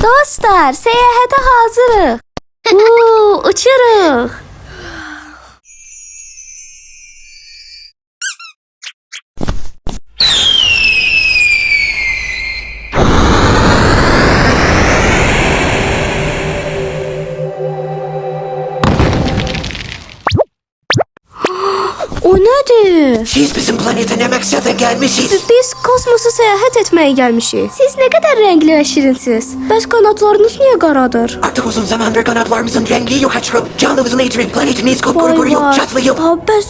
Dostlar, səyahətə hazırıq. Uçuruq. O nədir? Siz bizim planete ne maksada gelmişiz? Biz kosmosa səyahət etməyə gəlmişik. Siz nə qədər rəngli və şirinsiniz. Bəs qanadlarınız niyə qaradır? Artık uzun zamandır kanatlarımızın rengi yok açırıp canlımızın eğitirin planetimiz kopkuruyor, çatlıyor. Bəs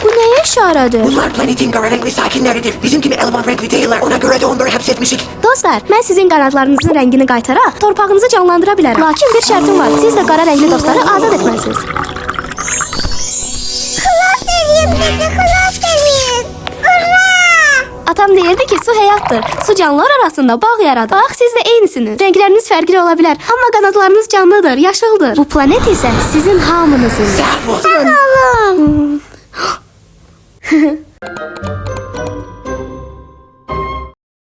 bu nəyə işarədir? Bunlar planetin kara renkli sakinleridir. Bizim gibi eleman renkli değiller. Ona göre de onları hapsetmişik. Dostlar, mən sizin qanadlarınızın rəngini qaytaraq, torpağınızı canlandıra bilərəm. Lakin bir şərtim var. Siz də qara rəngli dostları azad etməlisiniz. Xilas edin bizi, xilas edin. Ura! Atam deyirdi ki, su həyatdır. Su canlılar arasında bağ yaradır. Bax, siz də eynisiniz. Rəngləriniz fərqli ola bilər, amma qanadlarınız canlıdır, yaşıldır. Bu planet isə sizin hamınızın. Sağ ol. Oğlum.